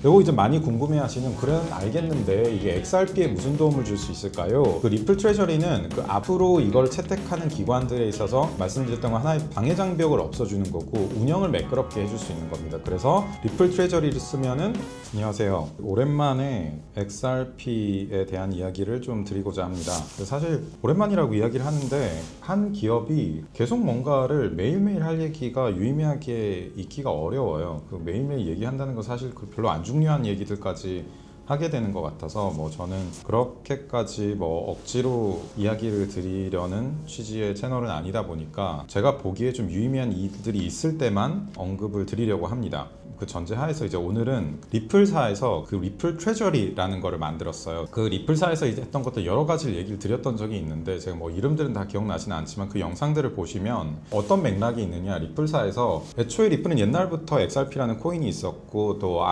이거 이제 많이 궁금해하시는, 그래 알겠는데 이게 XRP에 무슨 도움을 줄 수 있을까요? 그 리플 트레저리는 그 앞으로 이걸 채택하는 기관들에 있어서 말씀드렸던 건 하나의 방해 장벽을 없애주는 거고 운영을 매끄럽게 해줄 수 있는 겁니다. 그래서 리플 트레저리를 쓰면은, 안녕하세요, 오랜만에 XRP에 대한 이야기를 좀 드리고자 합니다. 사실 오랜만이라고 이야기를 하는데 한 기업이 계속 뭔가를 매일매일 할 얘기가 유의미하게 있기가 어려워요. 그 매일매일 얘기한다는 거 사실 별로 안 중요한 얘기들까지 하게 되는 것 같아서 저는 그렇게까지 억지로 이야기를 드리려는 취지의 채널은 아니다 보니까 제가 보기에 좀 유의미한 일들이 있을 때만 언급을 드리려고 합니다. 그 전제하에서 이제 오늘은 리플사에서 그 리플 트레저리라는 거를 만들었어요. 그 리플사에서 이제 했던 것들 여러 가지 얘기를 드렸던 적이 있는데 제가 이름들은 다 기억나지는 않지만 그 영상들을 보시면 어떤 맥락이 있느냐, 리플사에서 애초에 리플은 옛날부터 XRP라는 코인이 있었고 또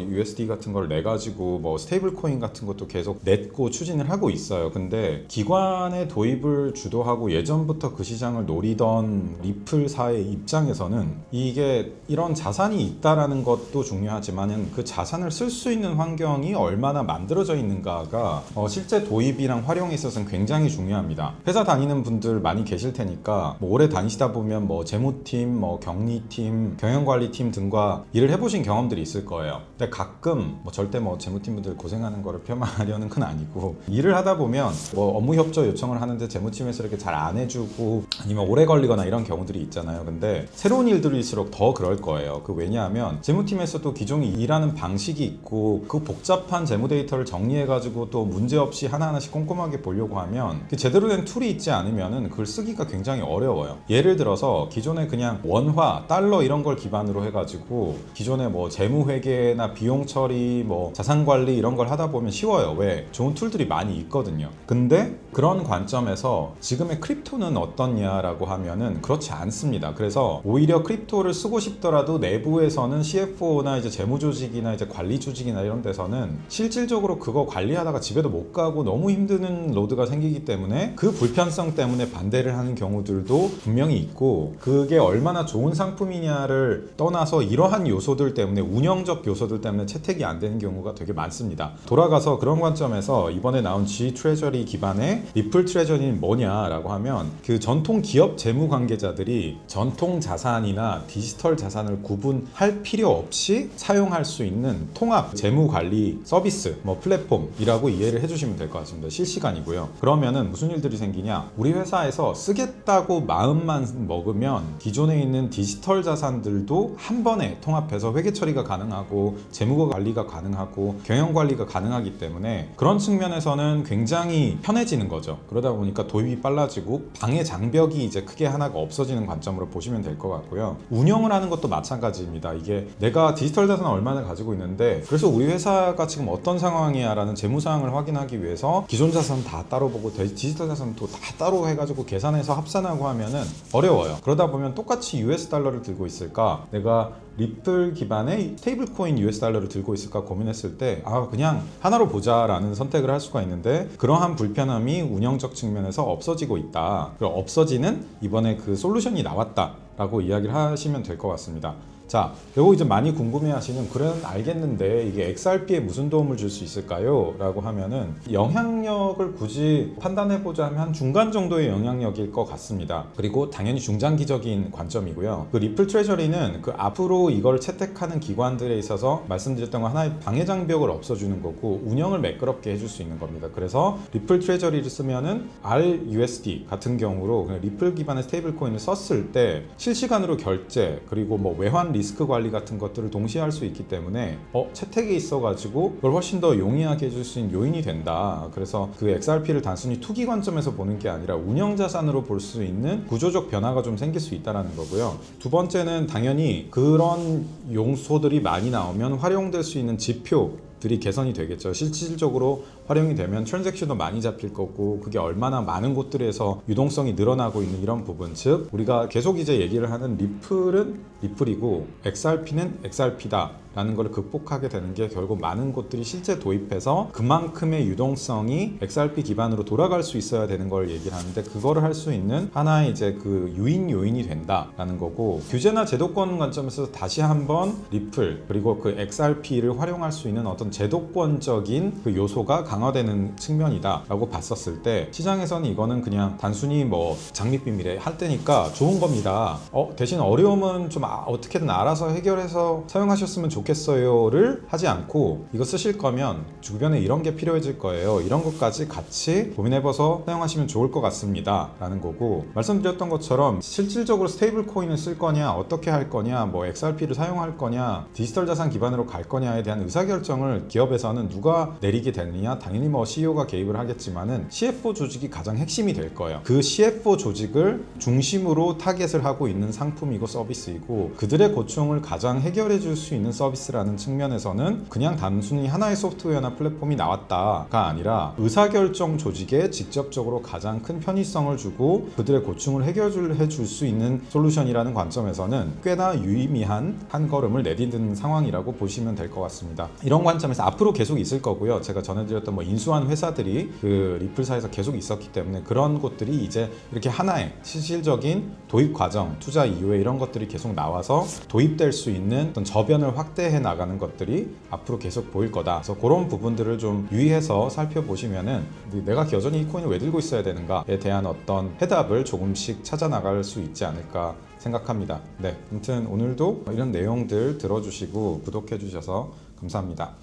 USD 같은 걸 내가지고 스테이블 코인 같은 것도 계속 냈고 추진을 하고 있어요. 근데 기관의 도입을 주도하고 예전부터 그 시장을 노리던 리플사의 입장에서는 이게 이런 자산이 있다라는 것도 중요하지만 그 자산을 쓸 수 있는 환경이 얼마나 만들어져 있는가가 실제 도입이랑 활용에 있어서는 굉장히 중요합니다. 회사 다니는 분들 많이 계실 테니까 오래 다니시다 보면 재무팀, 격리팀, 경영관리팀 등과 일을 해보신 경험들이 있을 거예요. 근데 가끔 절대 재무팀 분들 고생하는 거를 폄하하려는 건 아니고, 일을 하다 보면 업무 협조 요청을 하는데 재무팀에서 이렇게 잘 안 해주고 아니면 오래 걸리거나 이런 경우들이 있잖아요. 근데 새로운 일들일수록 더 그럴 거예요. 왜냐하면 재무팀에서도 기존에 일하는 방식이 있고 그 복잡한 재무 데이터를 정리해가지고 또 문제없이 하나하나씩 꼼꼼하게 보려고 하면 제대로 된 툴이 있지 않으면 그걸 쓰기가 굉장히 어려워요. 예를 들어서 기존에 그냥 원화, 달러 이런 걸 기반으로 해가지고 기존에 재무회계나 비용 처리, 자산관리 이런 걸 하다 보면 쉬워요. 왜? 좋은 툴들이 많이 있거든요. 근데 그런 관점에서 지금의 크립토는 어떻냐라고 하면은 그렇지 않습니다. 그래서 오히려 크립토를 쓰고 싶더라도 내부에서는 CFO나 이제 재무조직이나 이제 관리조직이나 이런 데서는 실질적으로 그거 관리하다가 집에도 못 가고 너무 힘드는 로드가 생기기 때문에 그 불편성 때문에 반대를 하는 경우들도 분명히 있고, 그게 얼마나 좋은 상품이냐를 떠나서 이러한 요소들 때문에, 운영적 요소들 때문에 채택이 안 되는 경우가 되게 많습니다. 돌아가서 그런 관점에서 이번에 나온 G 트레저리 기반의 리플 트레저리는 뭐냐라고 하면, 그 전통 기업 재무 관계자들이 전통 자산이나 디지털 자산을 구분할 필요 없이 사용할 수 있는 통합 재무 관리 서비스, 플랫폼이라고 이해를 해주시면 될 것 같습니다. 실시간이고요. 그러면은 무슨 일들이 생기냐, 우리 회사에서 쓰겠다고 마음만 먹으면 기존에 있는 디지털 자산들도 한 번에 통합해서 회계 처리가 가능하고 재무 관리가 가능하고 경영 관리가 가능하기 때문에 그런 측면에서는 굉장히 편해지는 거죠. 그러다 보니까 도입이 빨라지고 방해 장벽이 이제 크게 하나가 없어지는 관점으로 보시면 될 것 같고요. 운영을 하는 것도 마찬가지입니다. 이게 내가 디지털 자산을 얼마나 가지고 있는데, 그래서 우리 회사가 지금 어떤 상황이야 라는 재무 사항을 확인하기 위해서 기존 자산 다 따로 보고 디지털 자산도 다 따로 해가지고 계산해서 합산하고 하면은 어려워요. 그러다 보면 똑같이 US 달러를 들고 있을까, 내가 리플 기반의 스테이블 코인 US 달러를 들고 있을까 고민했을 때 그냥 하나로 보자 라는 선택을 할 수가 있는데, 그러한 불편함이 운영적 측면에서 없어지고 있다. 그리고 없어지는 이번에 그 솔루션이 나왔다 라고 이야기를 하시면 될 것 같습니다. 자, 이거 이제 많이 궁금해하시는, 그래 알겠는데 이게 XRP에 무슨 도움을 줄 수 있을까요? 라고 하면은 영향력을 굳이 판단해보자 하면 한 중간 정도의 영향력일 것 같습니다. 그리고 당연히 중장기적인 관점이고요. 그 리플 트레저리는 그 앞으로 이걸 채택하는 기관들에 있어서 말씀드렸던 건 하나의 방해 장벽을 없애주는 거고 운영을 매끄럽게 해줄 수 있는 겁니다. 그래서 리플 트레저리를 쓰면은 RUSD 같은 경우로 그냥 리플 기반의 스테이블 코인을 썼을 때 실시간으로 결제, 그리고 외환 리스크 관리 같은 것들을 동시에 할 수 있기 때문에 채택이 있어가지고 그걸 훨씬 더 용이하게 해줄 수 있는 요인이 된다. 그래서 그 XRP를 단순히 투기 관점에서 보는 게 아니라 운영 자산으로 볼 수 있는 구조적 변화가 좀 생길 수 있다는 거고요. 두 번째는 당연히 그런 요소들이 많이 나오면 활용될 수 있는 지표, 부분들이 개선이 되겠죠. 실질적으로 활용이 되면 트랜잭션도 많이 잡힐 거고 그게 얼마나 많은 곳들에서 유동성이 늘어나고 있는 이런 부분, 즉 우리가 계속 이제 얘기를 하는 리플은 리플이고 XRP는 XRP다 라는 걸 극복하게 되는 게 결국 많은 곳들이 실제 도입해서 그만큼의 유동성이 XRP 기반으로 돌아갈 수 있어야 되는 걸 얘기를 하는데, 그거를 할 수 있는 하나의 이제 그 유인 요인이 된다라는 거고, 규제나 제도권 관점에서 다시 한번 리플 그리고 그 XRP를 활용할 수 있는 어떤 제도권적인 그 요소가 강화되는 측면이다라고 봤었을 때, 시장에서는 이거는 그냥 단순히 뭐 장밋빛미래 할 때니까 좋은 겁니다. 대신 어려움은 좀 어떻게든 알아서 해결해서 사용하셨으면 좋겠어요를 하지 않고, 이거 쓰실 거면 주변에 이런 게 필요해질 거예요, 이런 것까지 같이 고민해봐서 사용하시면 좋을 것 같습니다 라는 거고, 말씀드렸던 것처럼 실질적으로 스테이블 코인을 쓸 거냐, 어떻게 할 거냐, 뭐 XRP를 사용할 거냐, 디지털 자산 기반으로 갈 거냐에 대한 의사결정을 기업에서는 누가 내리게 되느냐, 당연히 뭐 CEO가 개입을 하겠지만은 CFO 조직이 가장 핵심이 될 거예요. 그 CFO 조직을 중심으로 타겟을 하고 있는 상품이고 서비스이고, 그들의 고충을 가장 해결해 줄 수 있는 서비스라는 측면에서는 그냥 단순히 하나의 소프트웨어나 플랫폼이 나왔다가 아니라 의사결정 조직에 직접적으로 가장 큰 편의성을 주고 그들의 고충을 해결해 줄 수 있는 솔루션이라는 관점에서는 꽤나 유의미한 한 걸음을 내딛는 상황이라고 보시면 될 것 같습니다. 이런 관점에서 앞으로 계속 있을 거고요. 제가 전해드렸던 뭐 인수한 회사들이 그 리플사에서 계속 있었기 때문에 그런 곳들이 이제 이렇게 하나의 실질적인 도입 과정, 투자 이후에 이런 것들이 계속 나와서 도입될 수 있는 어떤 저변을 확대해 나가는 것들이 앞으로 계속 보일 거다. 그래서 그런 부분들을 좀 유의해서 살펴보시면은 내가 여전히 이 코인을 왜 들고 있어야 되는가에 대한 어떤 해답을 조금씩 찾아 나갈 수 있지 않을까 생각합니다. 네, 아무튼 오늘도 이런 내용들 들어주시고 구독해 주셔서 감사합니다.